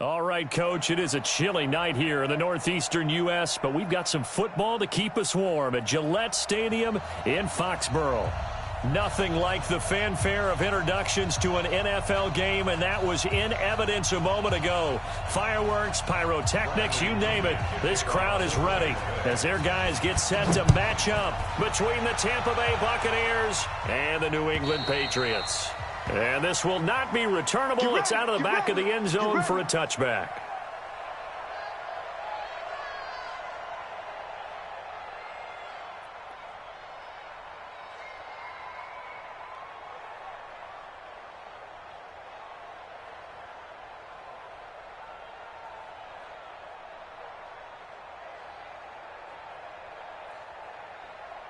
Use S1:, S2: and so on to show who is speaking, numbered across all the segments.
S1: All right, Coach, it is a chilly night here in the northeastern U.S., but we've got some football to keep us warm at Gillette Stadium in Foxborough. Nothing like the fanfare of introductions to an NFL game, and that was in evidence a moment ago. Fireworks, pyrotechnics, you name it. This crowd is ready as their guys get set to match up between the Tampa Bay Buccaneers and the New England Patriots. And this will not be returnable. It's out of the back of the end zone for a touchback.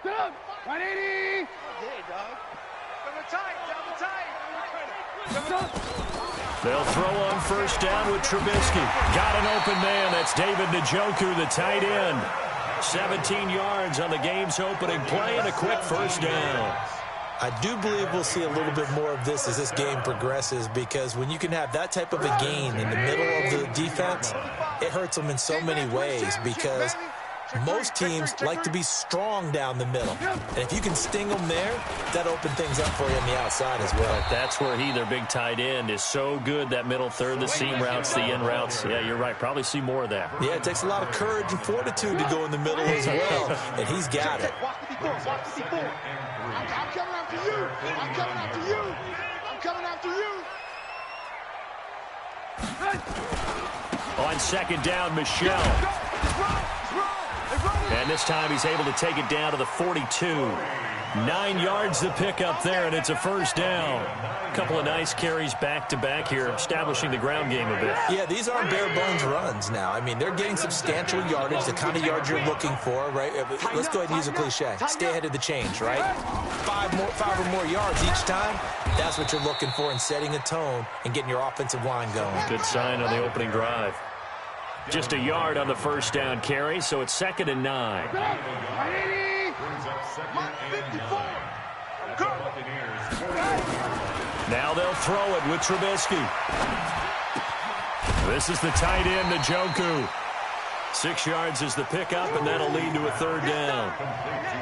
S2: Doug, 180. Yeah, dog. Double tight.
S1: They'll throw on first down with Trubisky. Got an open man. That's David Njoku, the tight end. 17 yards on the game's opening play and a quick first down.
S3: I do believe we'll see a little bit more of this as this game progresses, because when you can have that type of a gain in the middle of the defense, it hurts them in so many ways, because most teams like to be strong down the middle. And if you can sting them there, that opens things up for you on the outside as well.
S1: But that's where their big tight end, is so good, that middle third, the seam routes, the in routes. Yeah, you're right. Probably see more of that.
S3: Yeah, it takes a lot of courage and fortitude to go in the middle as well, and he's got it.
S2: I'm coming after you. I'm coming after you. I'm coming after you.
S1: On second down, Michelle. And this time he's able to take it down to the 42. 9 yards to pick up there, and it's a first down. A couple of nice carries back-to-back here, establishing the ground game a bit.
S3: Yeah, these aren't bare-bones runs now. I mean, they're getting substantial yardage, the kind of yards you're looking for, right? Let's go ahead and use a cliche. Stay ahead of the change, right? Five or more yards each time. That's what you're looking for in setting a tone and getting your offensive line going.
S1: Good sign on the opening drive. Just a yard on the first down carry, so it's 2nd and 9. Now they'll throw it with Trubisky. This is the tight end, Njoku. 6 yards is the pickup, and that'll lead to a third down.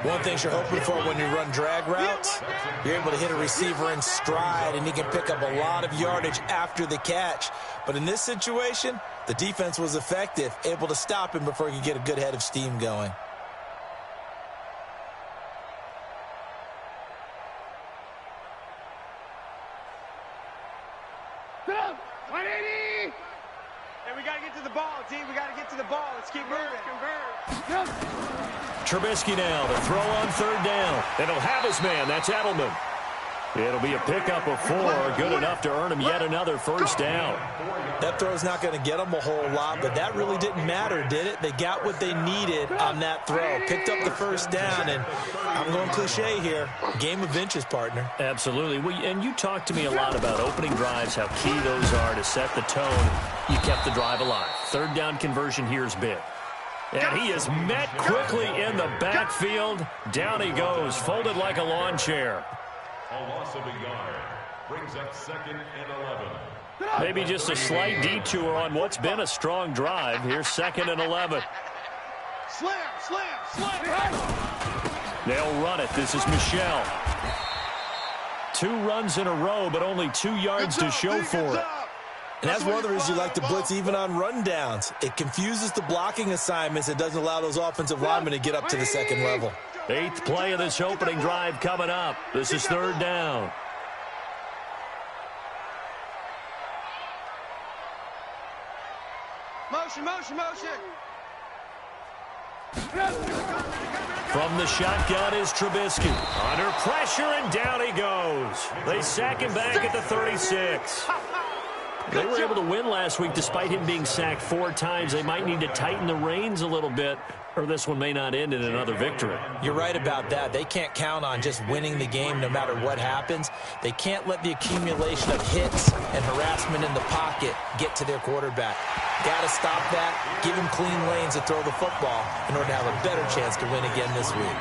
S3: One thing you're hoping for when you run drag routes, you're able to hit a receiver in stride, and he can pick up a lot of yardage after the catch. But in this situation, the defense was effective, able to stop him before he could get a good head of steam going.
S2: We got to get to the ball, team. We got to get to the ball. Let's keep moving.
S1: Trubisky now to throw on third down. And he'll have his man. That's Edelman. It'll be a pickup of 4, good enough to earn him yet another first down.
S3: That throw's not going to get them a whole lot, but that really didn't matter, did it? They got what they needed on that throw. Picked up the first down, and I'm going cliche here. Game of inches, partner.
S1: Absolutely. Well, and you talked to me a lot about opening drives, how key those are to set the tone. You kept the drive alive. Third down conversion here is big. And he is met quickly in the backfield. Down he goes, folded like a lawn chair.
S4: A loss of a yard brings up 2nd and 11.
S1: Maybe just a slight detour on what's been a strong drive. Here's 2nd and 11.
S2: Slam.
S1: They'll run it. This is Michelle. 2 runs in a row, but only 2 yards to show for it.
S3: And that's one of the reasons you like to blitz even on rundowns. It confuses the blocking assignments and doesn't allow those offensive linemen to get up to the second level.
S1: 8th play of this opening drive coming up. This is third down.
S2: Motion.
S1: From the shotgun is Trubisky. Under pressure, and down he goes. They sack him back at the 36. They were able to win last week despite him being sacked 4 times. They might need to tighten the reins a little bit, or this one may not end in another victory.
S3: You're right about that. They can't count on just winning the game no matter what happens. They can't let the accumulation of hits and harassment in the pocket get to their quarterback. Got to stop that, give him clean lanes to throw the football in order to have a better chance to win again this week.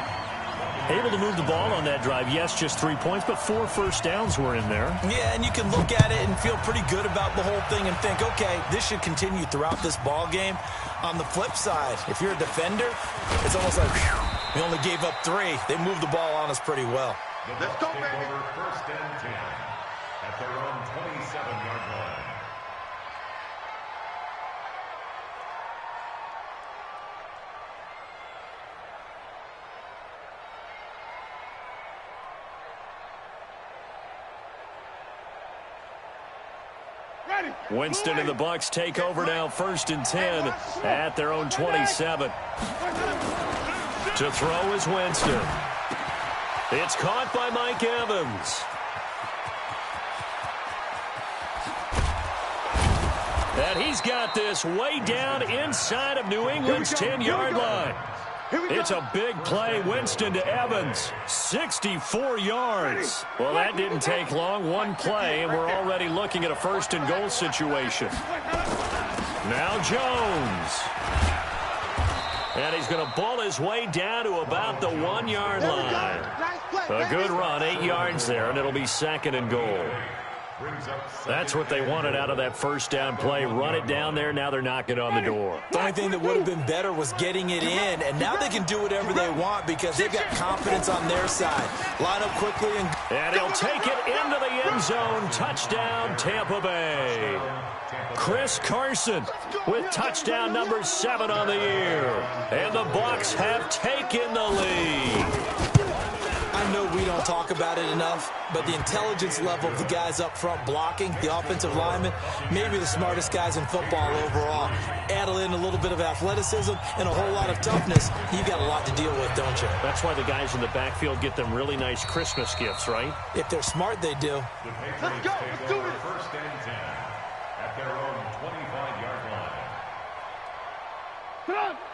S1: Able to move the ball on that drive. Yes, just 3 points, but 4 first downs were in there.
S3: Yeah, and you can look at it and feel pretty good about the whole thing and think, okay, this should continue throughout this ball game. On the flip side, if you're a defender, it's almost like, whew, we only gave up 3. They moved the ball on us pretty well.
S4: Let's go, baby. First and 10 at their own 27-yard line.
S1: Winston and the Bucs take over now, first and 10 at their own 27. To throw is Winston. It's caught by Mike Evans. And he's got this way down inside of New England's 10-yard line. It's a big play. Winston to Evans. 64 yards. Well, that didn't take long. One play, and we're already looking at a first and goal situation. Now Jones. And he's going to ball his way down to about the 1-yard line. A good run, 8 yards there, and it'll be second and goal. That's what they wanted out of that first down play. Run it down there. Now they're knocking on the door.
S3: The only thing that would have been better was getting it in, and now they can do whatever they want because they've got confidence on their side. Line up quickly.
S1: And he'll take it into the end zone. Touchdown, Tampa Bay. Chris Carson with touchdown number 7 on the year. And the Bucs have taken the lead.
S3: I know we don't talk about it enough, but the intelligence level of the guys up front blocking, the offensive linemen, maybe the smartest guys in football overall. Add in a little bit of athleticism and a whole lot of toughness, you got a lot to deal with, don't you?
S1: That's why the guys in the backfield get them really nice Christmas gifts, right?
S3: If they're smart, they do.
S2: Let's go. Let's do it.
S4: First and 10 at their own 25-yard line.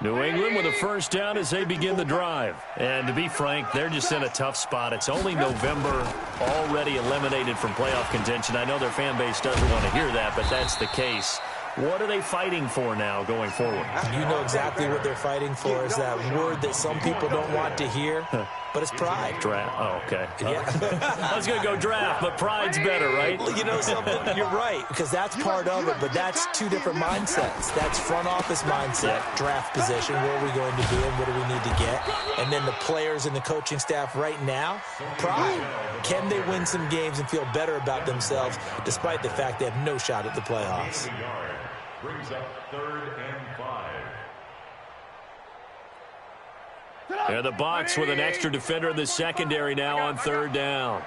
S1: New England with a first down as they begin the drive. And to be frank, they're just in a tough spot. It's only November, already eliminated from playoff contention. I know their fan base doesn't want to hear that, but that's the case. What are they fighting for now going forward?
S3: You know exactly what they're fighting for is that word that some people don't want to hear, but it's pride.
S1: Draft. Oh, okay.
S3: Yeah.
S1: I was going to go draft, but pride's better, right?
S3: You know something? You're right, because that's part of it, but that's 2 different mindsets. That's front office mindset, draft position, where are we going to be and what do we need to get? And then the players and the coaching staff right now, pride. Can they win some games and feel better about themselves despite the fact they have no shot at the playoffs?
S4: Brings up 3rd and 5.
S1: And the Bucs with an extra defender in the secondary now on 3rd down.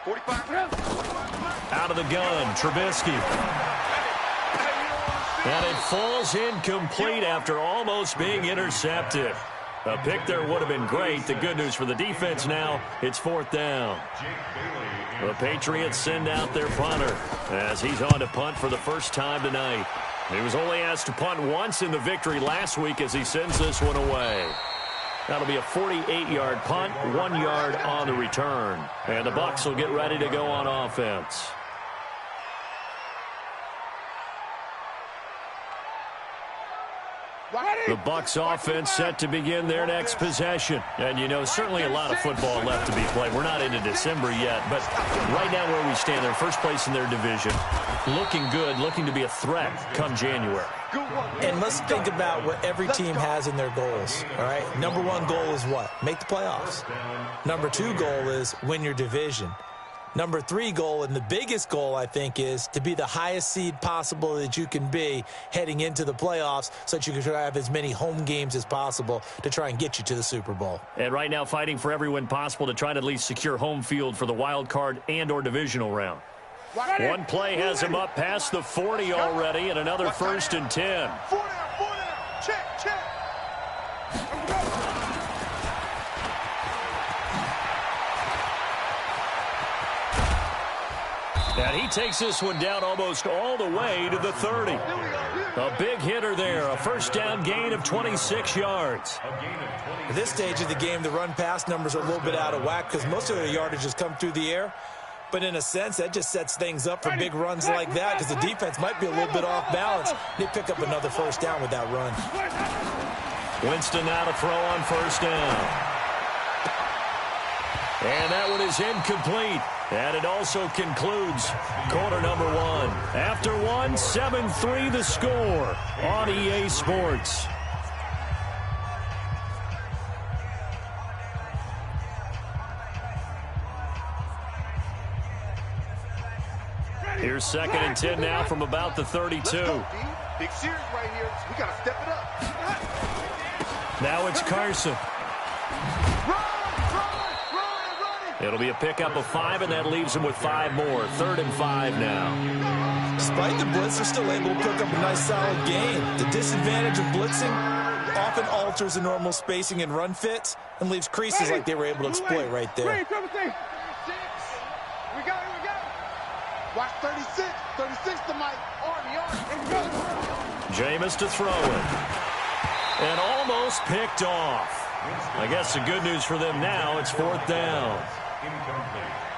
S2: 45.
S1: Out of the gun, Trubisky. And it falls incomplete after almost being intercepted. A pick there would have been great. The good news for the defense now, it's 4th down. The Patriots send out their punter as he's on to punt for the first time tonight. He was only asked to punt once in the victory last week as he sends this one away. That'll be a 48-yard punt, 1 yard on the return. And the Bucs will get ready to go on offense. The Bucs offense set to begin their next possession. And, you know, certainly a lot of football left to be played. We're not into December yet, but right now where we stand, they're first place in their division. Looking good, looking to be a threat come January.
S3: And let's think about what every team has in their goals, all right? Number 1 goal is what? Make the playoffs. Number 2 goal is win your division. Number 3 goal, and the biggest goal, I think, is to be the highest seed possible that you can be heading into the playoffs so that you can have as many home games as possible to try and get you to the Super Bowl.
S1: And right now fighting for every win possible to try to at least secure home field for the wild card and or divisional round. One play has him up past the 40 already, and another 1st and 10.
S2: 4 down. Check.
S1: And he takes this one down almost all the way to the 30. A big hitter there, a first down gain of 26 yards.
S3: At this stage of the game, the run-pass numbers are a little bit out of whack because most of their yardage has come through the air. But in a sense, that just sets things up for big runs like that because the defense might be a little bit off balance. They pick up another first down with that run.
S1: Winston now to throw on first down. And that one is incomplete. And it also concludes quarter number one. After one, 7-3 the score on EA Sports. Here's 2nd and 10 now from about the 32.
S2: Big series right here. We got to step it up.
S1: Now it's Carson.
S2: Run.
S1: It'll be a pickup of 5, and that leaves him with 5 more. 3rd and 5 now.
S3: Despite the blitz, they're still able to pick up a nice solid gain. The disadvantage of blitzing often alters the normal spacing and run fits and leaves creases like they were able to exploit right there.
S2: We got it. Watch 36. 36 to Mike. Army.
S1: Jameis to throw it. And almost picked off. I guess the good news for them now, it's 4th down.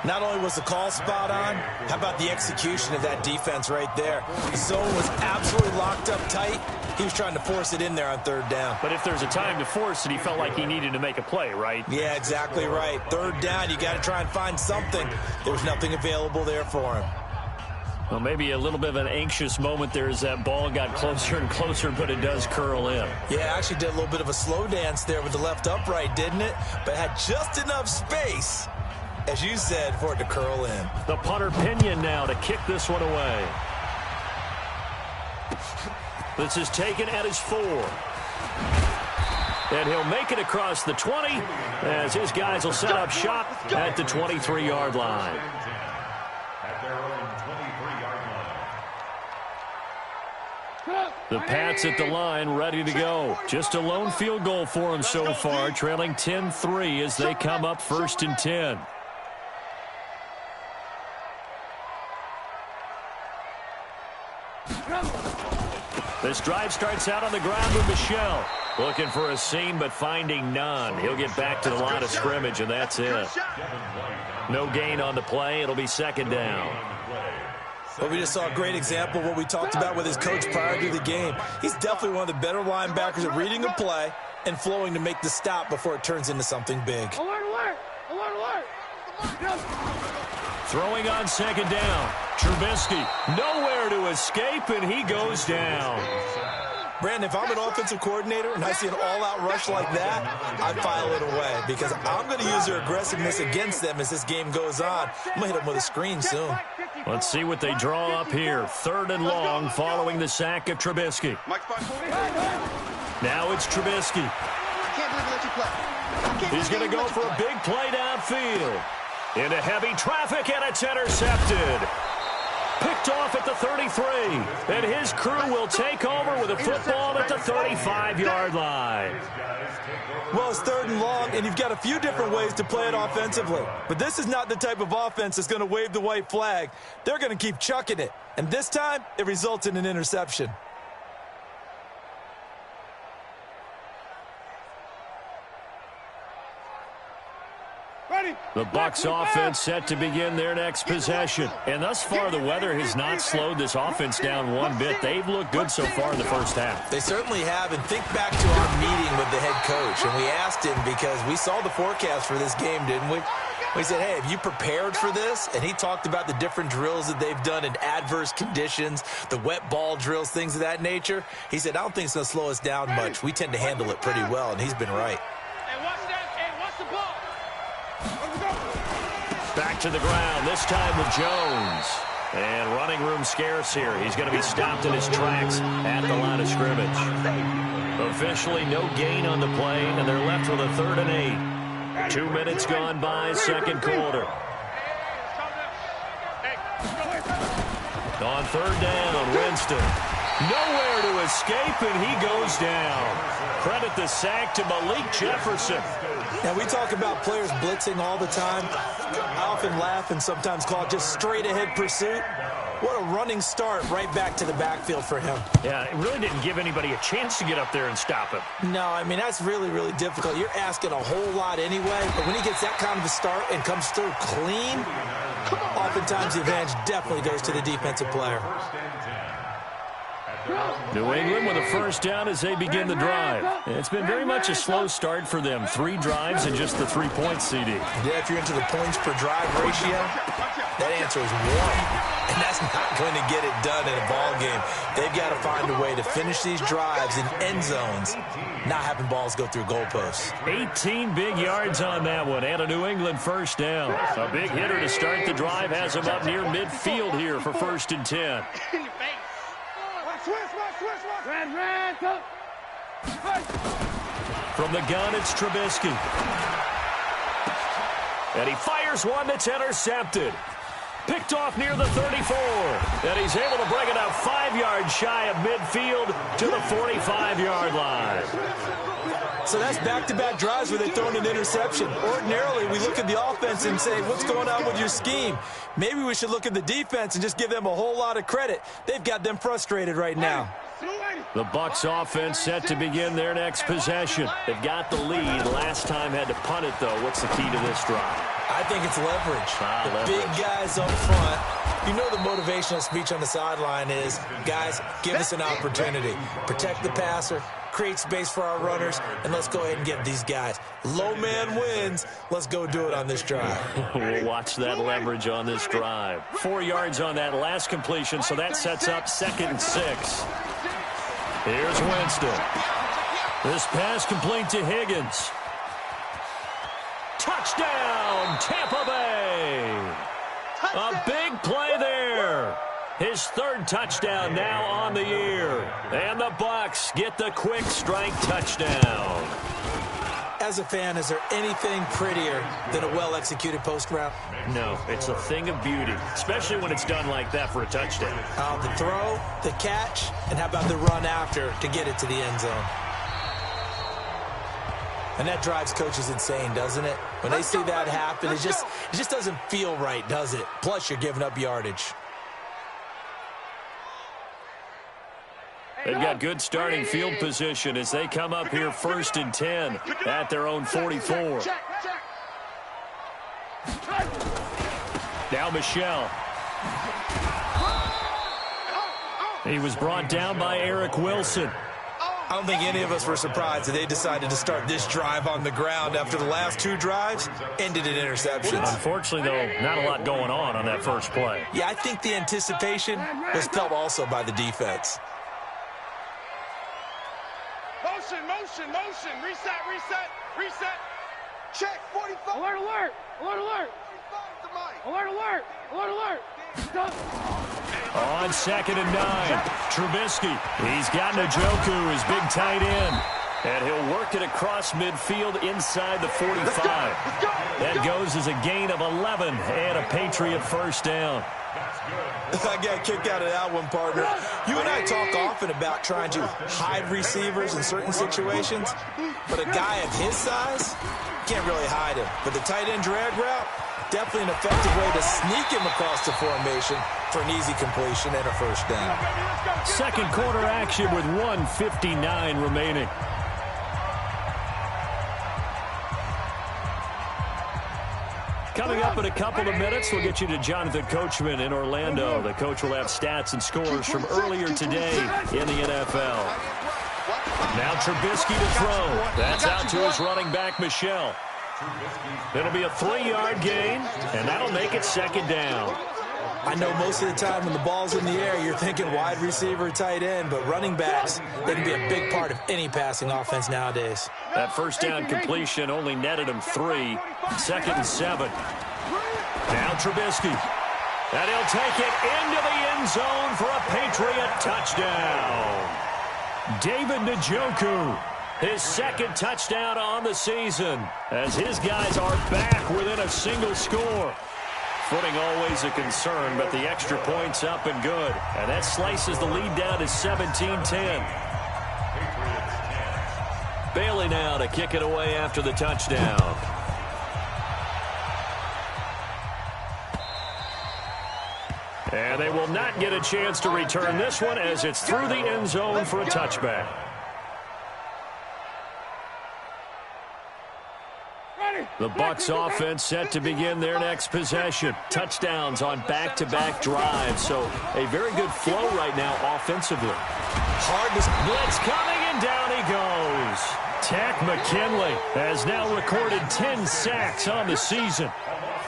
S3: Not only was the call spot on, how about the execution of that defense right there? The zone was absolutely locked up tight. He was trying to force it in there on 3rd down.
S1: But if there's a time to force it, he felt like he needed to make a play, right?
S3: Yeah, exactly right. 3rd down, you got to try and find something. There was nothing available there for him.
S1: Well, maybe a little bit of an anxious moment there as that ball got closer and closer, but it does curl in.
S3: Yeah, actually did a little bit of a slow dance there with the left upright, didn't it? But had just enough space, as you said, for it to curl in.
S1: The punter Pinion now to kick this one away. This is taken at his 4. And he'll make it across the 20 as his guys will set up shop at the 23-yard line. The Pats at the line, ready to go. Just a lone field goal for them so far, trailing 10-3 as they come up 1st and 10. This drive starts out on the ground with Michel. Looking for a seam, but finding none. He'll get back to the line of scrimmage, and that's it. No gain on the play. It'll be 2nd down.
S3: Well, we just saw a great example of what we talked about with his coach prior to the game. He's definitely one of the better linebackers at reading a play and flowing to make the stop before it turns into something big.
S2: Alert.
S1: Throwing on 2nd down. Trubisky nowhere to escape, and he goes down.
S3: Brandon, if I'm an offensive coordinator and I see an all-out rush like that, I file it away because I'm going to use their aggressiveness against them as this game goes on. I'm going to hit them with a screen soon.
S1: Let's see what they draw up here. 3rd and long following the sack of Trubisky. Now it's Trubisky. He's going to go for a big play downfield. Into heavy traffic, and it's intercepted. Picked off at the 33, and his crew will take over with a football at the 35-yard line.
S3: Well, it's 3rd and long, and you've got a few different ways to play it offensively. But this is not the type of offense that's going to wave the white flag. They're going to keep chucking it, and this time it results in an interception.
S1: The Bucs offense set to begin their next possession. And thus far, the weather has not slowed this offense down one bit. They've looked good so far in the first half.
S3: They certainly have. And think back to our meeting with the head coach. And we asked him because we saw the forecast for this game, didn't we? We said, hey, have you prepared for this? And he talked about the different drills that they've done in adverse conditions, the wet ball drills, things of that nature. He said, I don't think it's going to slow us down much. We tend to handle it pretty well, and he's been right.
S1: Back to the ground, this time with Jones. And running room scarce here. He's going to be stopped in his tracks at the line of scrimmage. Officially no gain on the play, and they're left with a 3rd and 8. 2 minutes gone by, 2nd quarter. On 3rd down, Winston. Nowhere to escape, and he goes down. Credit the sack to Malik Jefferson.
S3: Now, we talk about players blitzing all the time. I often laugh and sometimes call it just straight-ahead pursuit. What a running start right back to the backfield for him.
S1: Yeah, it really didn't give anybody a chance to get up there and stop him.
S3: No, I mean, that's really, really difficult. You're asking a whole lot anyway, but when he gets that kind of a start and comes through clean, oftentimes the advantage definitely goes to the defensive player.
S1: New England with a first down as they begin the drive. It's been very much a slow start for them. 3 drives and just the 3-point CD.
S3: Yeah, if you're into the points per drive ratio, that answer is 1. And that's not going to get it done in a ball game. They've got to find a way to finish these drives in end zones, not having balls go through goalposts.
S1: 18 big yards on that one, and a New England first down. A big hitter to start the drive has him up near midfield here for 1st and 10. From the gun, it's Trubisky. And he fires one that's intercepted. Picked off near the 34. And he's able to bring it up 5 yards shy of midfield to the 45-yard line.
S3: So that's back-to-back drives where they've thrown an interception. Ordinarily, we look at the offense and say, what's going on with your scheme? Maybe we should look at the defense and just give them a whole lot of credit. They've got them frustrated right now.
S1: The Bucs offense set to begin their next possession. They've got the lead. Last time had to punt it, though. What's the key to this drive?
S3: I think it's leverage. The big guys up front. You know the motivational speech on the sideline is, guys, give us an opportunity. Protect the passer, create space for our runners, and let's go ahead and get these guys. Low man wins. Let's go do it on this drive.
S1: We'll watch that leverage on this drive. 4 yards on that last completion, so that sets up 2nd and 6. Here's Winston. This pass complete to Higgins. Touchdown, Tampa Bay. A big play there. His 3rd touchdown now on the year. And the Bucs get the quick strike touchdown.
S3: As a fan, is there anything prettier than a well-executed post route?
S1: No, it's a thing of beauty, especially when it's done like that for a touchdown.
S3: The throw, the catch, and how about the run after to get it to the end zone? And that drives coaches insane, doesn't it? When they see that happen, it just doesn't feel right, does it? Plus, you're giving up yardage.
S1: They've got good starting field position as they come up here 1st and 10 at their own 44. Now Michelle. He was brought down by Eric Wilson.
S3: I don't think any of us were surprised that they decided to start this drive on the ground after the last 2 drives ended in interceptions.
S1: Unfortunately, though, not a lot going on that first play.
S3: Yeah, I think the anticipation was felt also by the defense.
S2: Motion. Reset. Check, 45. Alert.
S1: On 2nd and 9, Trubisky. He's got Njoku, his big tight end. And he'll work it across midfield inside the 45. That goes as a gain of 11 and a Patriot first down.
S3: I got a kick out of that one, partner. You and I talk often about trying to hide receivers in certain situations, but a guy of his size can't really hide him. But the tight end drag route, definitely an effective way to sneak him across the formation for an easy completion and a first down.
S1: 2nd quarter action with 1:59 remaining. Coming up in a couple of minutes, we'll get you to Jonathan Coachman in Orlando. The coach will have stats and scores from earlier today in the NFL. Now Trubisky to throw. That's out to his running back, Michelle. It'll be a 3-yard gain, and that'll make it 2nd down.
S3: I know most of the time when the ball's in the air, you're thinking wide receiver, tight end, but running backs, they can be a big part of any passing offense nowadays.
S1: That first down completion only netted him 3. 2nd and 7. Now Trubisky. And he'll take it into the end zone for a Patriot touchdown. David Njoku, his 2nd touchdown on the season, as his guys are back within a single score. Footing always a concern, but the extra point's up and good. And that slices the lead down to 17-10. Bailey now to kick it away after the touchdown. And they will not get a chance to return this one as it's through the end zone for a touchback. The Bucs offense set to begin their next possession. Touchdowns on back-to-back drives. So a very good flow right now offensively. Blitz coming, and down he goes. Tack McKinley has now recorded 10 sacks on the season.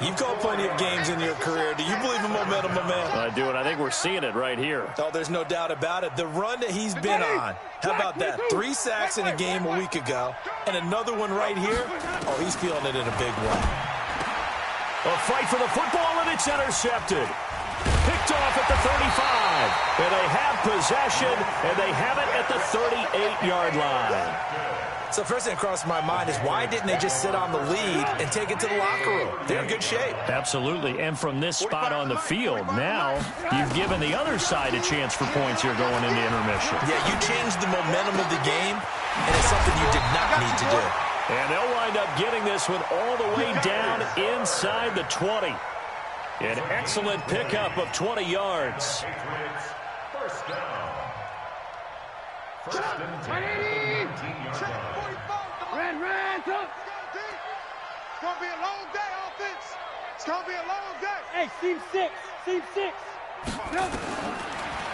S3: You've called plenty of games in your career. Do you believe in momentum, my man?
S1: I do, and I think we're seeing it right here.
S3: Oh, there's no doubt about it. The run that he's been on, how about that? 3 sacks in a game a week ago, and another one right here. Oh, he's feeling it in a big way.
S1: A fight for the football, and it's intercepted. Picked off at the 35. And they have possession, and they have it at the 38-yard line.
S3: So first thing that crossed my mind is why didn't they just sit on the lead and take it to the locker room? They're in good shape.
S1: Absolutely, and from this spot on the field, now you've given the other side a chance for points here going into intermission.
S3: Yeah, you changed the momentum of the game, and it's something you did not need to do.
S1: And they'll wind up getting this one all the way down inside the 20. An excellent pickup of 20 yards.
S4: First down. First and 10 at the 19-yard line.
S2: Run, come. It's going to be a long day, offense. It's going to be a long day.
S5: Hey, seam 6.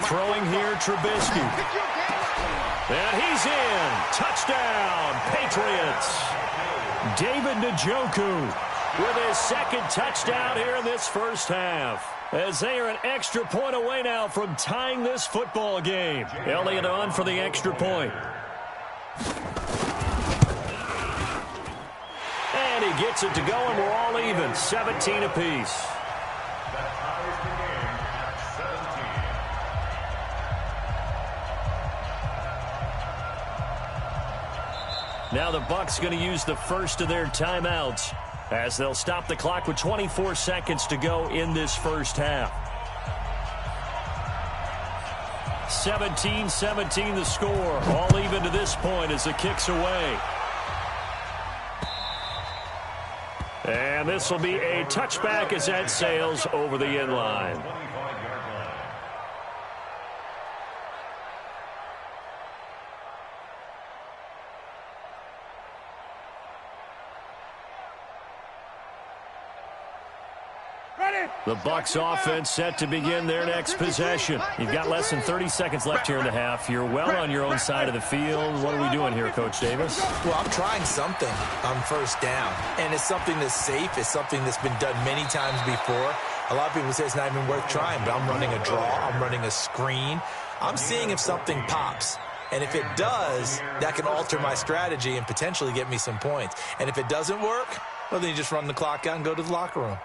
S1: Throwing here, Trubisky. And he's in. Touchdown, Patriots. David Njoku with his second touchdown here in this first half. As they are an extra point away now from tying this football game. Elliott on for the extra point. And he gets it to go, and we're all even. 17 apiece.
S4: That ties the game at 17.
S1: Now the Bucs going to use the first of their timeouts as they'll stop the clock with 24 seconds to go in this first half. 17-17 the score. All even to this point as the kick's away. And this will be a touchback as that sails over the end line. The Bucs offense set to begin their next possession. You've got less than 30 seconds left here in the half. You're well on your own side of the field. What are we doing here, Coach Davis?
S3: Well, I'm trying something on first down, and it's something that's safe. It's something that's been done many times before. A lot of people say it's not even worth trying, but I'm running a draw. I'm running a screen. I'm seeing if something pops. And if it does, that can alter my strategy and potentially get me some points. And if it doesn't work, well, then you just run the clock out and go to the locker room.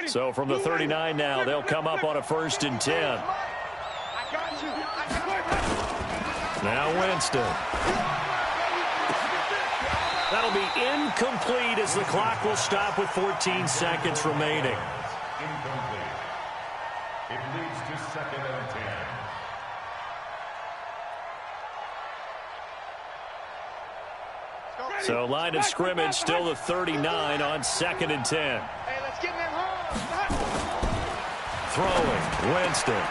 S1: So from the 39 now, they'll come up on a 1st and 10. Now Winston. That'll be incomplete as the clock will stop with 14 seconds remaining.
S4: Incomplete. It leads to 2nd and 10.
S1: So line of scrimmage still the 39 on 2nd and 10.
S2: Hey, let's get in that hole.
S1: Throwing, Winston.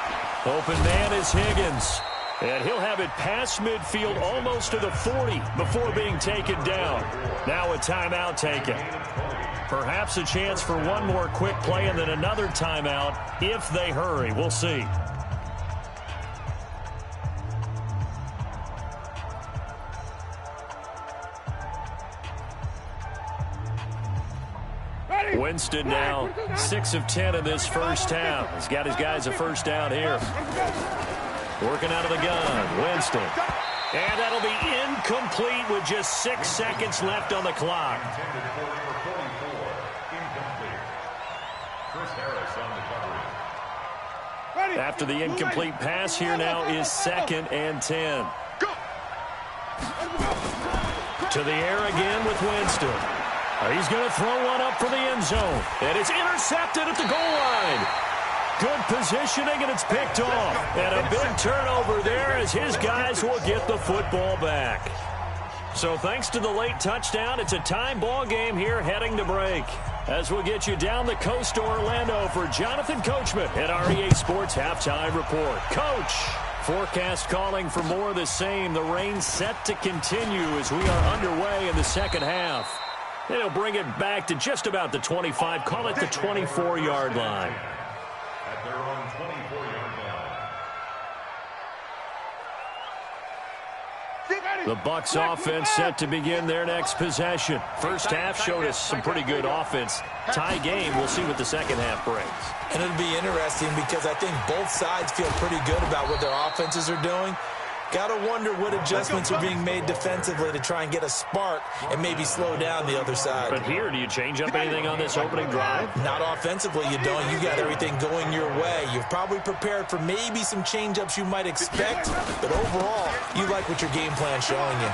S1: Open man is Higgins. And he'll have it past midfield almost to the 40 before being taken down. Now a timeout taken. Perhaps a chance for one more quick play and then another timeout if they hurry. We'll see. Winston now 6 of 10 in this first half. He's got his guys a first down here. Working out of the gun, Winston. And that'll be incomplete with just 6 seconds left on the clock.
S4: Intended for number 44. Incomplete. Chris Harris on the coverage.
S1: After the incomplete pass, here now is 2nd and 10. To the air again with Winston. He's going to throw one up for the end zone. And it's intercepted at the goal line. Good positioning, and it's picked off. And a big turnover there as his guys will get the football back. So thanks to the late touchdown, it's a tie ball game here heading to break. As we'll get you down the coast to Orlando for Jonathan Coachman at our EA Sports Halftime Report. Coach. Forecast calling for more of the same. The rain set to continue as we are underway in the second half. They'll bring it back to just about the 25. Call it the 24-yard line.
S4: At their own 24-yard line.
S1: The Bucs offense set to begin their next possession. First half showed us some pretty good offense. Tie game. We'll see what the second half brings.
S3: And it'll be interesting because I think both sides feel pretty good about what their offenses are doing. Got to wonder what adjustments are being made defensively to try and get a spark and maybe slow down the other side.
S1: But here, do you change up anything on this opening drive?
S3: Not offensively, you don't. You got everything going your way. You've probably prepared for maybe some change-ups you might expect, but overall, you like what your game plan's showing you.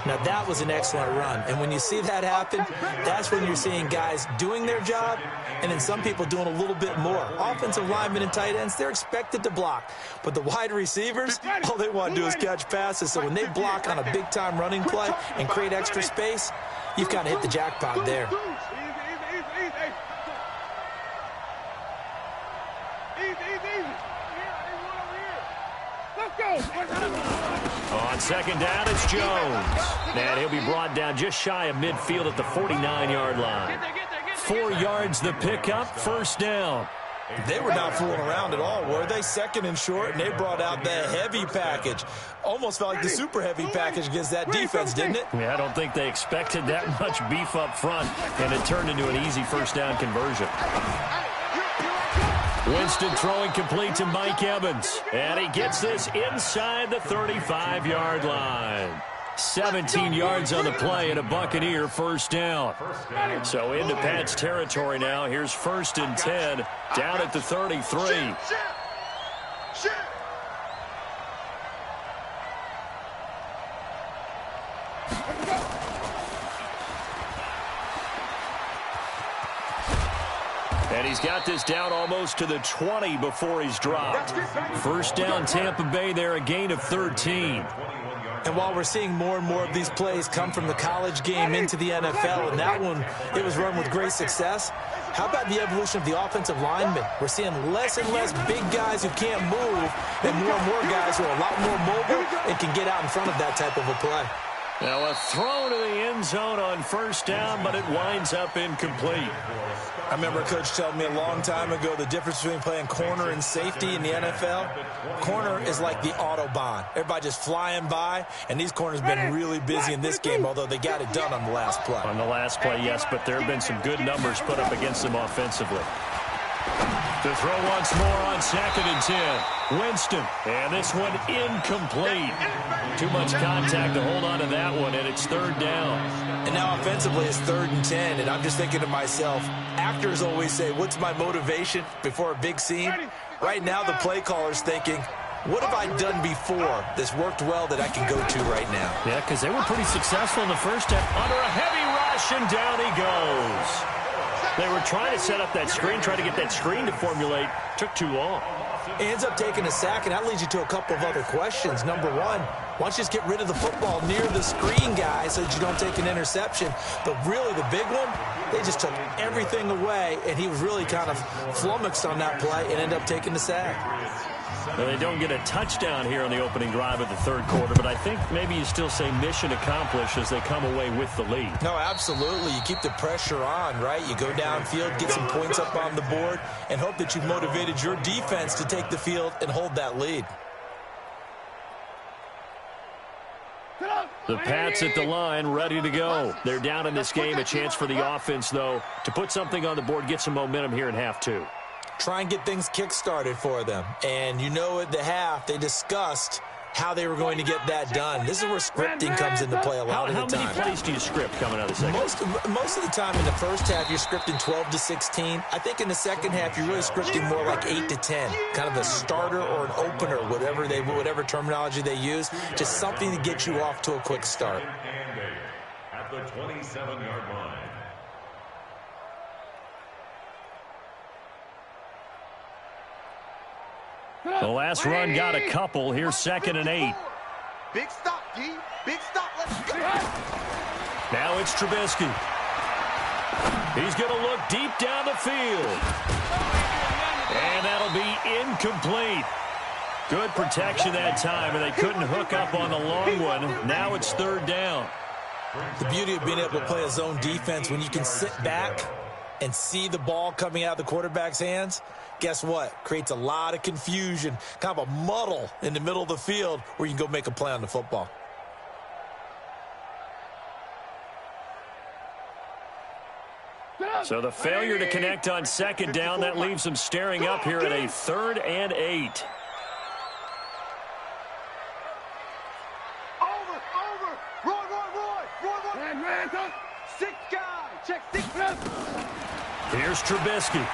S3: Now, that was an excellent run. And when you see that happen, that's when you're seeing guys doing their job and then some people doing a little bit more. Offensive linemen and tight ends, they're expected to block. But the wide receivers, all they want to do is catch passes. So when they block on a big-time running play and create extra space, you've kind of hit the jackpot there.
S1: On second down, it's Jones. And he'll be brought down just shy of midfield at the 49-yard line. 4 yards the pickup, first down.
S3: They were not fooling around at all, were they? Second and short, and they brought out the heavy package. Almost felt like the super heavy package against that defense, didn't it?
S1: Yeah, I don't think they expected that much beef up front, and it turned into an easy first down conversion. Winston throwing complete to Mike Evans. And he gets this inside the 35-yard line. 17 yards on the play and a Buccaneer first down. So into Pat's territory now. Here's 1st and 10 down at the 33. And he's got this down almost to the 20 before he's dropped. First down, Tampa Bay there, a gain of 13.
S3: And while we're seeing more and more of these plays come from the college game into the NFL, and that one, it was run with great success, how about the evolution of the offensive linemen? We're seeing less and less big guys who can't move and more guys who are a lot more mobile and can get out in front of that type of a play.
S1: Now a throw to the end zone on first down, but it winds up incomplete.
S3: I remember a coach telling me a long time ago the difference between playing corner and safety in the NFL. Corner is like the Autobahn. Everybody just flying by, and these corners have been really busy in this game, although they got it done on the last play.
S1: On the last play, yes, but there have been some good numbers put up against them offensively. To throw once more on 2nd and 10. Winston, and this one incomplete. Too much contact to hold on to that one, and it's 3rd down.
S3: And now offensively it's 3rd and 10, and I'm just thinking to myself, actors always say, what's my motivation before a big scene? Right now the play caller's thinking, what have I done before that's worked well that I can go to right now?
S1: Yeah, because they were pretty successful in the first half. Under a heavy rush, and down he goes. They were trying to set up that screen, trying to get that screen to formulate. Took too long.
S3: He ends up taking a sack, and that leads you to a couple of other questions. Number one, why don't you just get rid of the football near the screen guy so that you don't take an interception? But really the big one, they just took everything away, and he was really kind of flummoxed on that play and ended up taking the sack.
S1: Well, they don't get a touchdown here on the opening drive of the 3rd quarter, but I think maybe you still say mission accomplished as they come away with the lead.
S3: No, absolutely. You keep the pressure on, right? You go downfield, get some points up on the board, and hope that you've motivated your defense to take the field and hold that lead.
S1: The Pats at the line, ready to go. They're down in this game. A chance for the offense, though, to put something on the board, get some momentum here in half 2.
S3: Try and get things kick-started for them. And you know at the half, they discussed how they were going to get that done. This is where scripting comes into play a lot of the time.
S1: How many plays do you script coming out of the second?
S3: Most of the time in the first half, you're scripting 12 to 16. I think in the second half, you're really scripting more like 8 to 10. Kind of a starter or an opener, whatever terminology they use. Just something to get you off to a quick start.
S4: At the 27-yard line.
S1: The last run got a couple. Here's 2nd and 8.
S2: Big stop, G. Big stop. Let's go.
S1: Now it's Trubisky. He's going to look deep down the field. And that'll be incomplete. Good protection that time, and they couldn't hook up on the long one. Now it's third down.
S3: The beauty of being able to play a zone defense when you can sit back and see the ball coming out of the quarterback's hands, guess what? Creates a lot of confusion, kind of a muddle in the middle of the field where you can go make a play on the football.
S1: So the failure to connect on second down, that leaves them staring up here at a 3rd and 8. Here's Trubisky.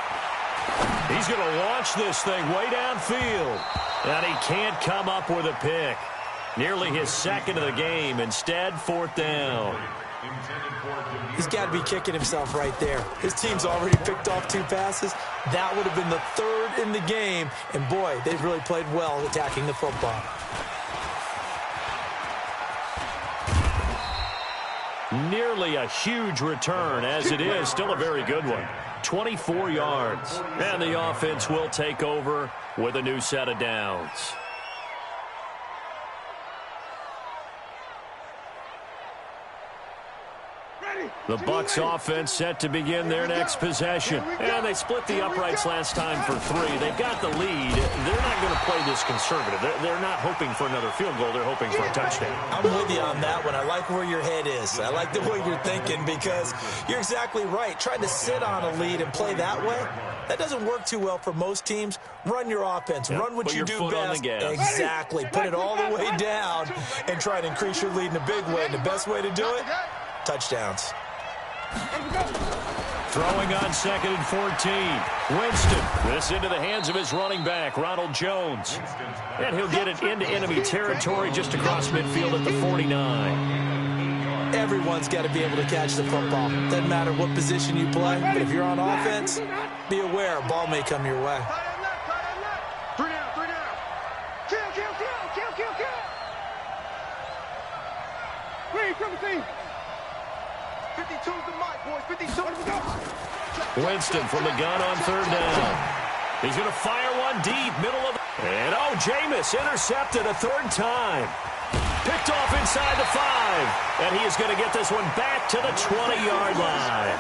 S1: He's going to launch this thing way downfield. And he can't come up with a pick. Nearly his second of the game. Instead, 4th down.
S3: He's got to be kicking himself right there. His team's already picked off 2 passes. That would have been the 3rd in the game. And, boy, they've really played well attacking the football.
S1: Nearly a huge return, as it is. Still a very good one. 24 yards. And the offense will take over with a new set of downs. The Bucs offense set to begin their next possession. And they split the uprights last time for 3. They've got the lead. They're not going to play this conservative. They're not hoping for another field goal. They're hoping for a touchdown.
S3: I'm with you on that one. I like where your head is. I like the way you're thinking because you're exactly right. Trying to sit on a lead and play that way, that doesn't work too well for most teams. Run your offense. Run what you do best. Exactly. Put it all the way down and try to increase your lead in a big way. And the best way to do it, touchdowns.
S1: Throwing on 2nd and 14. Winston. This into the hands of his running back, Ronald Jones. And he'll get it into enemy territory just across midfield at the 49.
S3: Everyone's got to be able to catch the football. Doesn't matter what position you play, but if you're on offense, be aware a ball may come your way.
S2: 3 down, 3 down. Kill. 3, 52's the mic, boys. 52.
S1: Winston from the gun on 3rd down. He's going to fire one deep, middle of the... And, Jameis intercepted a 3rd time. Picked off inside the 5. And he is going to get this one back to the 20-yard line.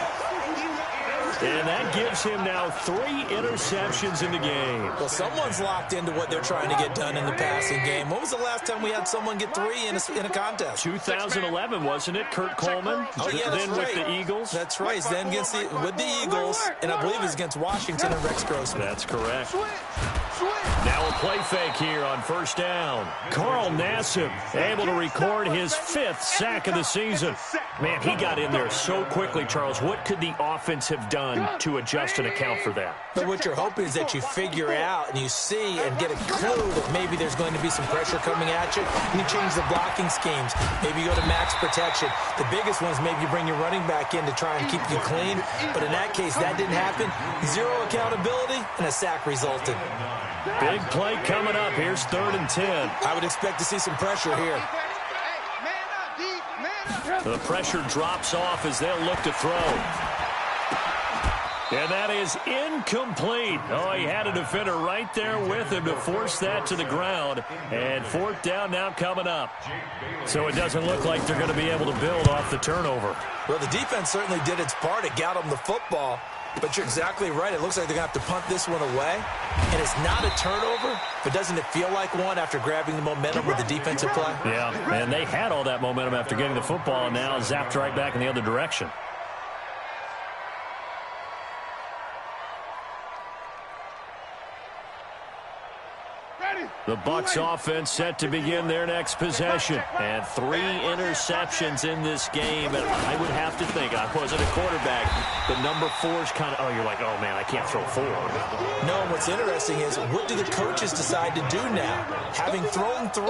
S1: And that gives him now 3 interceptions in the game.
S3: Well, someone's locked into what they're trying to get done in the passing game. When was the last time we had someone get 3 in a contest?
S1: 2011, wasn't it? Kurt Coleman.
S3: Oh, yeah, that's
S1: then
S3: right.
S1: With the Eagles.
S3: That's right. Then with the Eagles, and I believe it's against Washington and Rex Grossman.
S1: That's correct. Now a play fake here on 1st down. Carl Nassib able to record his 5th sack of the season. Man, he got in there so quickly, Charles. What could the offense have done to adjust and account for that?
S3: But what you're hoping is that you figure out and you see and get a clue that maybe there's going to be some pressure coming at you, and you change the blocking schemes. Maybe you go to max protection. The biggest one is maybe you bring your running back in to try and keep you clean. But in that case, that didn't happen. 0 accountability, and a sack resulted.
S1: Big play coming up. Here's 3rd and 10.
S3: I would expect to see some pressure here.
S1: The pressure drops off as they'll look to throw. And that is incomplete. He had a defender right there with him to force that to the ground. And 4th down now coming up. So it doesn't look like they're going to be able to build off the turnover.
S3: Well, the defense certainly did its part. It got them the football. But you're exactly right. It looks like they're going to have to punt this one away. And it's not a turnover, but doesn't it feel like one after grabbing the momentum with the defensive play?
S1: Yeah, and they had all that momentum after getting the football, and now zapped right back in the other direction. The Bucs offense set to begin their next possession. And 3 interceptions in this game. And I would have to think, I wasn't a quarterback, but number 4's kind of, you're like, man, I can't throw 4.
S3: No, what's interesting is, what do the coaches decide to do now? Having thrown 3,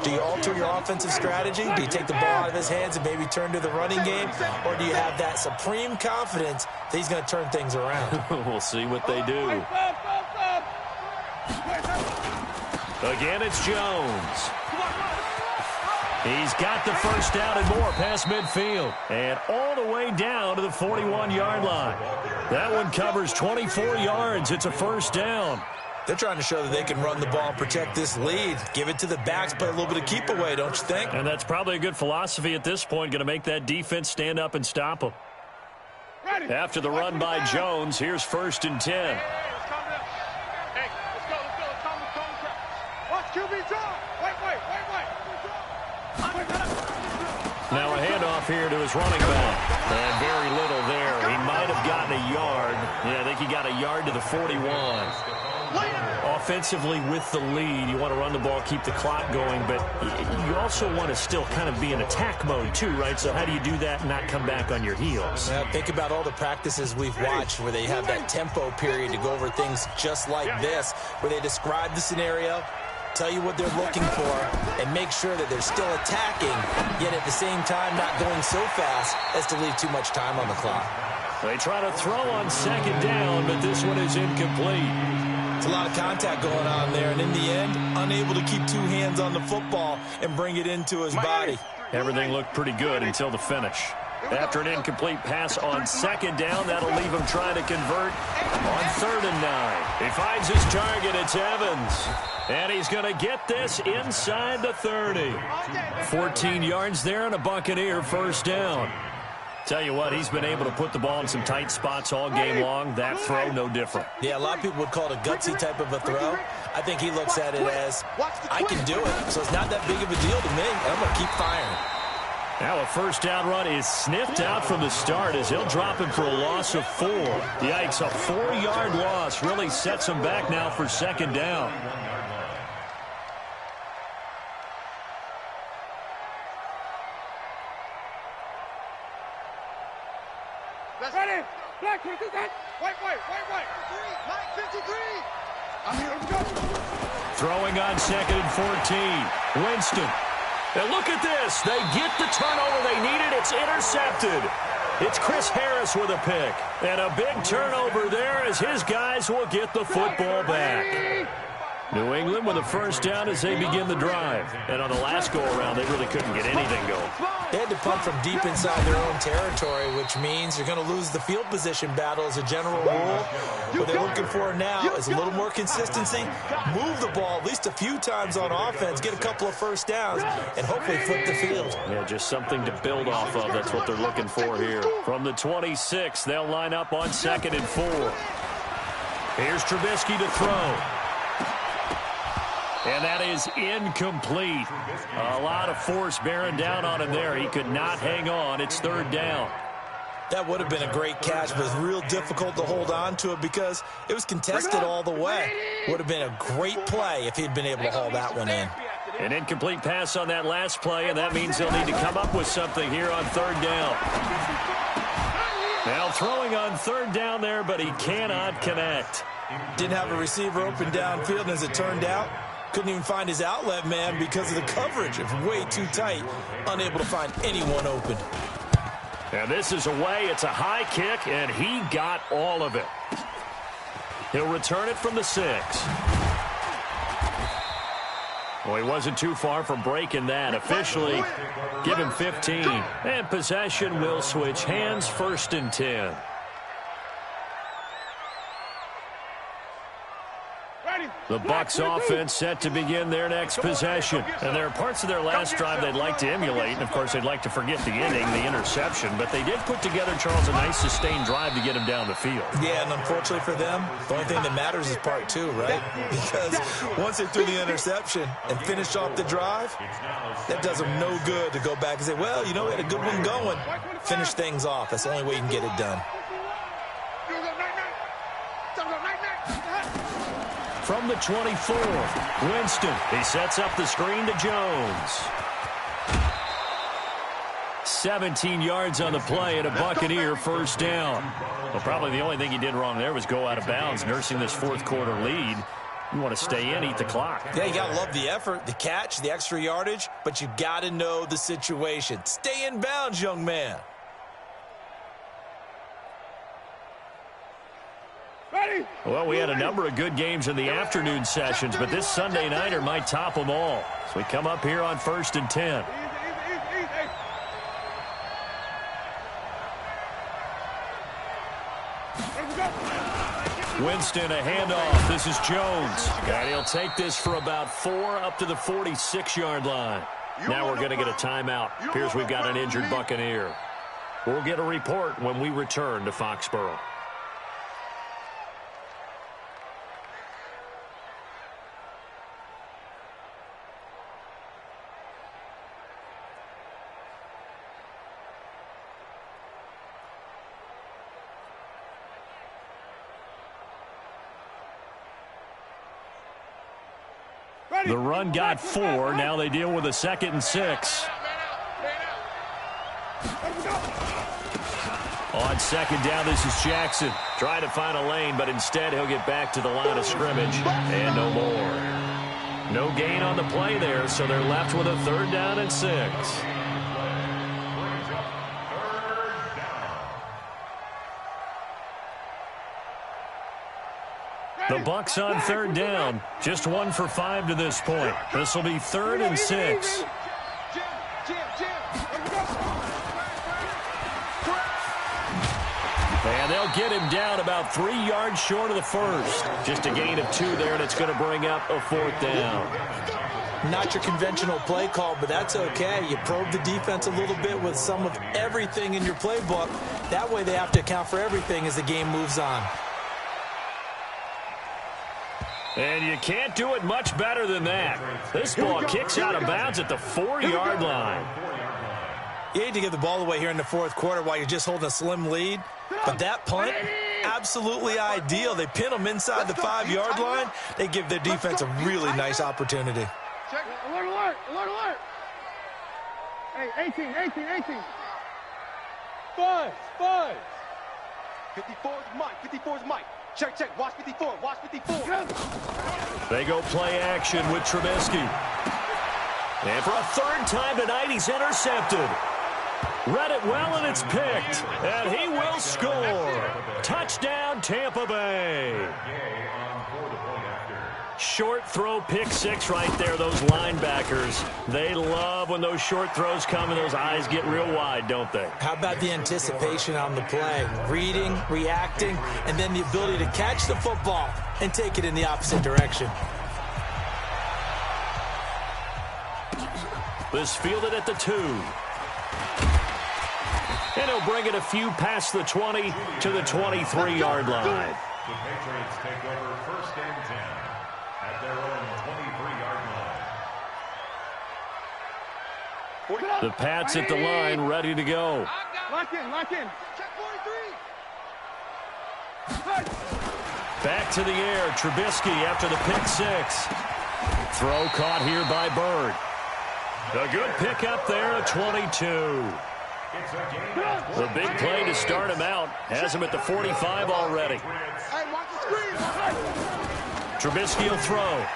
S3: do you alter your offensive strategy? Do you take the ball out of his hands and maybe turn to the running game? Or do you have that supreme confidence that he's going to turn things around?
S1: We'll see what they do. Again, it's Jones. He's got the first down and more past midfield. And all the way down to the 41-yard line. That one covers 24 yards. It's a first down.
S3: They're trying to show that they can run the ball and protect this lead. Give it to the backs, play a little bit of keep away, don't you think?
S1: And that's probably a good philosophy at this point, going to make that defense stand up and stop them. After the run by Jones, here's 1st and 10.
S2: Watch QB draw. Wait.
S1: Now a handoff here to his running back. And very little there. He might have gotten a yard. Yeah, I think he got a yard to the 41. Offensively with the lead, you want to run the ball, keep the clock going, but you also want to still kind of be in attack mode too, right? So how do you do that and not come back on your heels?
S3: Now, think about all the practices we've watched where they have that tempo period to go over things just like this, where they describe the scenario, tell you what they're looking for, and make sure that they're still attacking, yet at the same time not going so fast as to leave too much time on the clock.
S1: They try to throw on 2nd down, but this one is incomplete.
S3: It's a lot of contact going on there, and in the end, unable to keep 2 hands on the football and bring it into his body.
S1: Everything looked pretty good until the finish. After an incomplete pass on 2nd down, that'll leave him trying to convert on 3rd and 9. He finds his target. It's Evans. And he's going to get this inside the 30. 14 yards there and a Buccaneer first down. Tell you what, he's been able to put the ball in some tight spots all game long. That throw, no different.
S3: Yeah, a lot of people would call it a gutsy type of a throw. I think he looks at it as, I can do it, so it's not that big of a deal to me, and I'm going to keep firing.
S1: Now a first down run is sniffed out from the start as he'll drop him for a loss of 4. Yikes, a 4-yard loss really sets him back now for 2nd down.
S2: Ready? Black, wait. 9:53. I'm here to go.
S1: Throwing on 2nd and 14. Winston. And look at this. They get the turnover they needed. It's intercepted. It's Chris Harris with a pick. And a big turnover there as his guys will get the football back. New England with a first down as they begin the drive. And on the last go-around, they really couldn't get anything going.
S3: They had to punt from deep inside their own territory, which means you're going to lose the field position battle as a general rule. What they're looking for now is a little more consistency, move the ball at least a few times on offense, get a couple of first downs, and hopefully flip the field.
S1: Yeah, just something to build off of. That's what they're looking for here. From the 26, they'll line up on 2nd and 4. Here's Trubisky to throw. And that is incomplete. A lot of force bearing down on him there. He could not hang on. It's 3rd down.
S3: That would have been a great catch, but it's real difficult to hold on to it because it was contested all the way. Would have been a great play if he'd been able to haul that one in.
S1: An incomplete pass on that last play, and that means they'll need to come up with something here on 3rd down. Now throwing on 3rd down there, but he cannot connect.
S3: Didn't have a receiver open downfield, and as it turned out, couldn't even find his outlet man because of the coverage. It's way too tight. Unable to find anyone open.
S1: And this is away. It's a high kick, and he got all of it. He'll return it from the 6. Well, he wasn't too far from breaking that. Officially, give him 15. And possession will switch hands, 1st and 10. The Bucs offense set to begin their next possession. And there are parts of their last drive they'd like to emulate. And, of course, they'd like to forget the inning, the interception. But they did put together, Charles, a nice sustained drive to get him down the field.
S3: Yeah, and unfortunately for them, the only thing that matters is part 2, right? Because once they threw the interception and finished off the drive, that does them no good to go back and say, well, you know, we had a good one going. Finish things off. That's the only way you can get it done.
S1: From the 24, Winston. He sets up the screen to Jones. 17 yards on the play and a Buccaneer first down. Well, probably the only thing he did wrong there was go out of bounds, nursing this 4th quarter lead. You want to stay in, eat the clock.
S3: Yeah, you got to love the effort, the catch, the extra yardage, but you got to know the situation. Stay in bounds, young man.
S1: Well, we had a number of good games in the afternoon sessions, but this Sunday nighter might top them all. So we come up here on 1st and 10. Winston, a handoff. This is Jones. And he'll take this for about 4 up to the 46-yard line. Now we're going to get a timeout. Appears we've got an injured Buccaneer. We'll get a report when we return to Foxborough. The run got 4. Now they deal with a 2nd and 6. On 2nd down, this is Jackson. Trying to find a lane, but instead he'll get back to the line of scrimmage. And no more. No gain on the play there, so they're left with a 3rd down and 6. The Bucs on 3rd down. Just 1 for 5 to this point. This will be 3rd and 6. And they'll get him down about 3 yards short of the first. Just a gain of 2 there, and it's going to bring up a 4th down.
S3: Not your conventional play call, but that's okay. You probe the defense a little bit with some of everything in your playbook. That way they have to account for everything as the game moves on.
S1: And you can't do it much better than that. This ball kicks out of bounds at the 4-yard line.
S3: You hate to give the ball away here in the 4th quarter while you're just holding a slim lead. But that punt, absolutely ideal. They pin them inside the 5-yard line. They give their defense a really nice opportunity.
S2: Alert, alert, alert, alert. Hey, 18. 5. 54's Mike. Check. Watch 54.
S1: They go play action with Trubisky. And for a 3rd time tonight, he's intercepted. Read it well, and it's picked. And he will score. Touchdown, Tampa Bay. Short throw, pick 6 right there. Those linebackers, they love when those short throws come and those eyes get real wide, don't they?
S3: How about the anticipation on the play? Reading, reacting, and then the ability to catch the football and take it in the opposite direction.
S1: This fielded at the 2. And he'll bring it a few past the 20 to the 23-yard line.
S4: The Patriots take over 1st and 10 at their own 23-yard line.
S1: The Pats at the line, ready to go.
S2: Lock in. Check 43.
S1: Back to the air, Trubisky after the pick 6. Throw caught here by Bird. A good pick up there at 22. The big play to start him out. Has him at the 45 already.
S2: Hey, watch the screen.
S1: Trubisky will throw.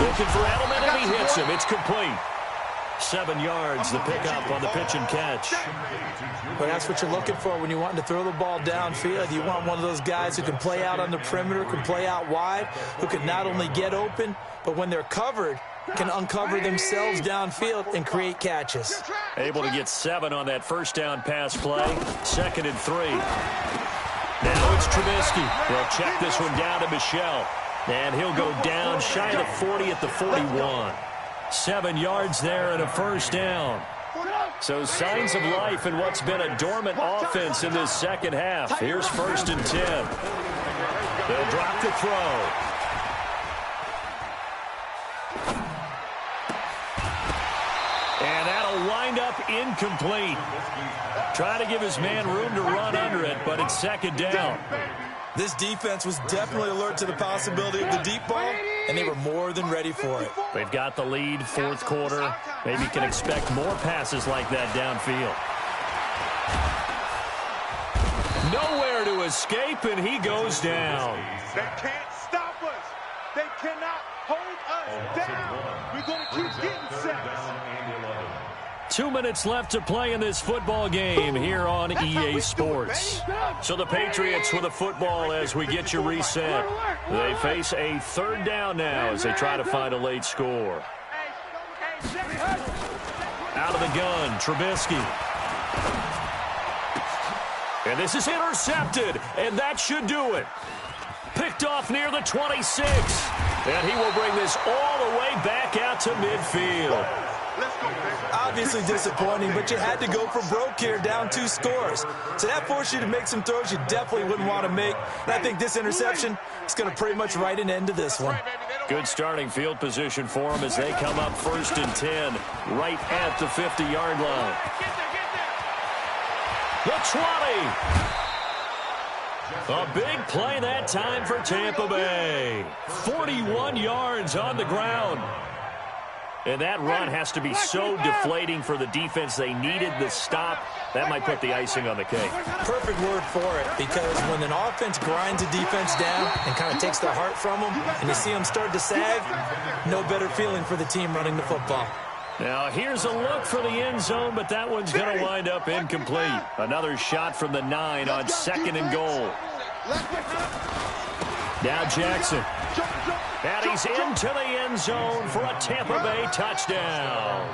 S1: Looking for Edelman, and he hits him. It's complete. 7 yards, the pickup on the pitch and catch.
S3: Well, that's what you're looking for when you want to throw the ball downfield. You want one of those guys who can play out on the perimeter, can play out wide, who can not only get open, but when they're covered, can uncover themselves downfield and create catches.
S1: Able to get 7 on that 1st down pass play. 2nd and 3. Now it's Trubisky. They'll check this one down to Michel. And he'll go down shy of the 40 at the 41. 7 yards there and a 1st down. So signs of life in what's been a dormant offense in this 2nd half. Here's 1st and 10. They'll drop the throw. And that'll wind up incomplete. Trying to give his man room to run under it, but it's 2nd down.
S3: This defense was definitely alert to the possibility of the deep ball, and they were more than ready for it.
S1: They've got the lead, 4th quarter. Maybe can expect more passes like that downfield. Nowhere to escape, and he goes down.
S2: They can't stop us. They cannot hold us down. We're going to keep getting sacks.
S1: 2 minutes left to play in this football game here on EA Sports. So the Patriots with a football as we get you reset. They face a 3rd down now as they try to find a late score. Out of the gun, Trubisky. And this is intercepted, and that should do it. Picked off near the 26. And he will bring this all the way back out to midfield.
S3: Obviously disappointing, but you had to go for broke here, down 2 scores. So that forced you to make some throws you definitely wouldn't want to make. And I think this interception is going to pretty much write an end to this one.
S1: Good starting field position for them as they come up 1st and 10, right at the 50-yard line. The 20. A big play that time for Tampa Bay. 41 yards on the ground. And that run has to be so deflating for the defense. They needed the stop. That might put the icing on the cake.
S3: Perfect word for it, because when an offense grinds a defense down and kind of takes the heart from them, and you see them start to sag, no better feeling for the team running the football.
S1: Now, here's a look for the end zone, but that one's going to wind up incomplete. Another shot from the 9 on 2nd and goal. Now Jackson. And he's into the end zone for a Tampa Bay touchdown.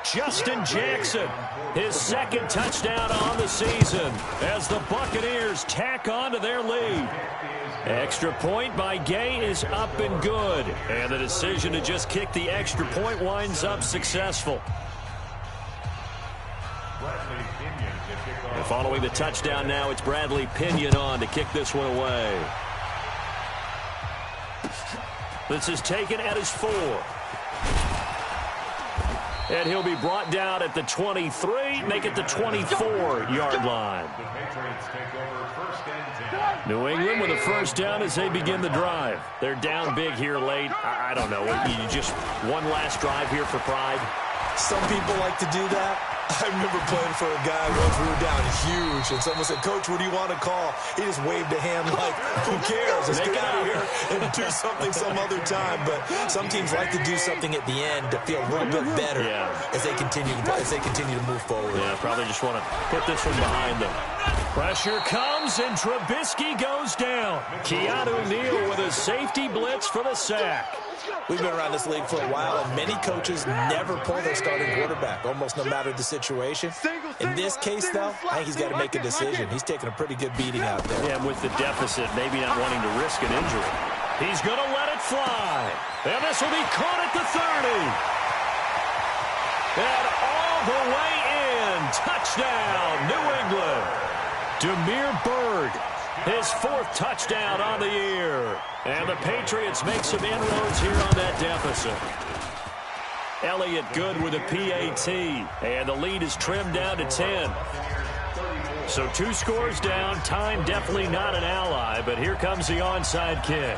S1: Justin Jackson, his 2nd touchdown on the season as the Buccaneers tack on to their lead. Extra point by Gay is up and good. And the decision to just kick the extra point winds up successful. And following the touchdown now, it's Bradley Pinion on to kick this one away. This is taken at his 4. And he'll be brought down at the 23, make it the 24-yard line. New England with a 1st down as they begin the drive. They're down big here late. I don't know. You just one last drive here for pride.
S3: Some people like to do that. I remember playing for a guy once we were down huge, and someone said, "Coach, what do you want to call?" He just waved a hand like, "Who cares? Let's get out of here and do something some other time." But some teams like to do something at the end to feel a little bit better as they continue to move forward.
S1: Yeah, probably just want to put this one behind them. Pressure comes, and Trubisky goes down. Keanu Neal with a safety blitz for the sack.
S3: We've been around this league for a while, and many coaches never pull their starting quarterback, almost no matter the situation. In this case, though, I think he's got to make a decision. He's taking a pretty good beating out there.
S1: Yeah, with the deficit, maybe not wanting to risk an injury. He's going to let it fly. And this will be caught at the 30. And all the way in. Touchdown, New England. Damiere Byrd, his 4th touchdown on the year. And the Patriots make some inroads here on that deficit. Elliott Good with a PAT. And the lead is trimmed down to 10. So 2 scores down. Time definitely not an ally, but here comes the onside kick.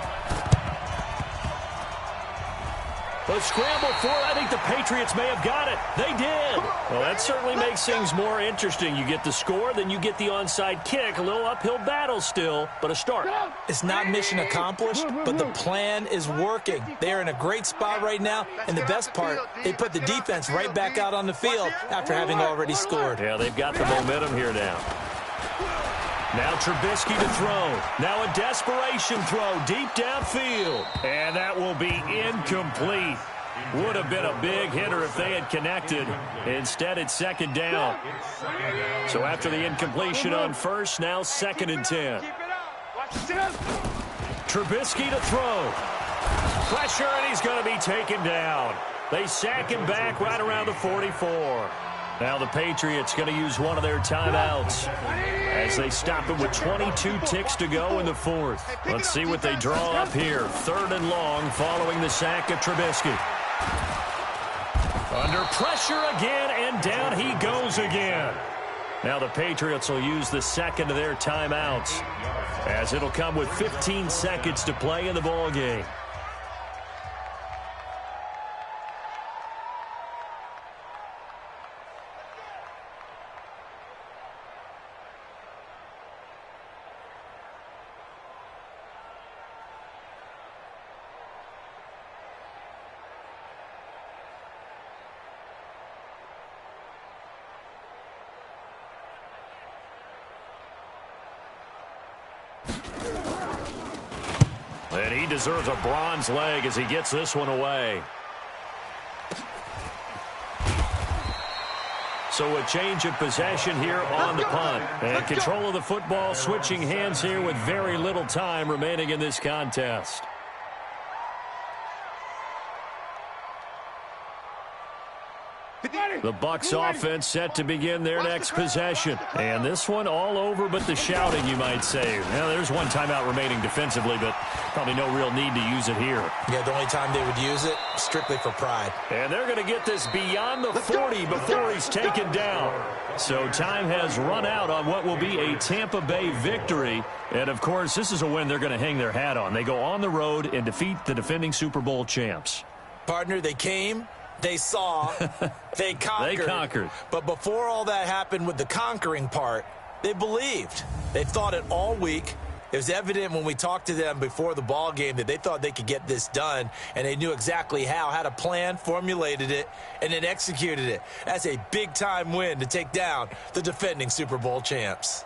S1: The scramble for it. I think the Patriots may have got it. They did. Well, that certainly makes things more interesting. You get the score, then you get the onside kick. A little uphill battle still, but a start.
S3: It's not mission accomplished, but the plan is working. They're in a great spot right now, and the best part, they put the defense right back out on the field after having already scored.
S1: Yeah, they've got the momentum here now. Now Trubisky to throw. Now a desperation throw deep downfield. And that will be incomplete. Would have been a big hitter if they had connected. Instead, it's 2nd down. So after the incompletion on 1st, now 2nd and 10. Trubisky to throw. Pressure, and he's going to be taken down. They sack him back right around the 44. Now the Patriots going to use one of their timeouts as they stop it with 22 ticks to go in the 4th. Let's see what they draw up here. 3rd and long following the sack of Trubisky. Under pressure again, and down he goes again. Now the Patriots will use the 2nd of their timeouts as it'll come with 15 seconds to play in the ballgame. And he deserves a bronze leg as he gets this one away. So a change of possession here on the punt. And control of the football switching hands here with very little time remaining in this contest. The Bucs offense set to begin their next possession. And this one all over but the shouting, you might say. Now, there's one timeout remaining defensively, but probably no real need to use it here.
S3: Yeah, the only time they would use it, strictly for pride.
S1: And they're going to get this beyond the 40 before he's taken down. So time has run out on what will be a Tampa Bay victory. And, of course, this is a win they're going to hang their hat on. They go on the road and defeat the defending Super Bowl champs.
S3: Partner, they came. They saw, they conquered.
S1: They conquered.
S3: But before all that happened with the conquering part, they believed. They thought it all week. It was evident when we talked to them before the ball game that they thought they could get this done, and they knew exactly how, had a plan, formulated it, and then executed it. That's a big-time win to take down the defending Super Bowl champs.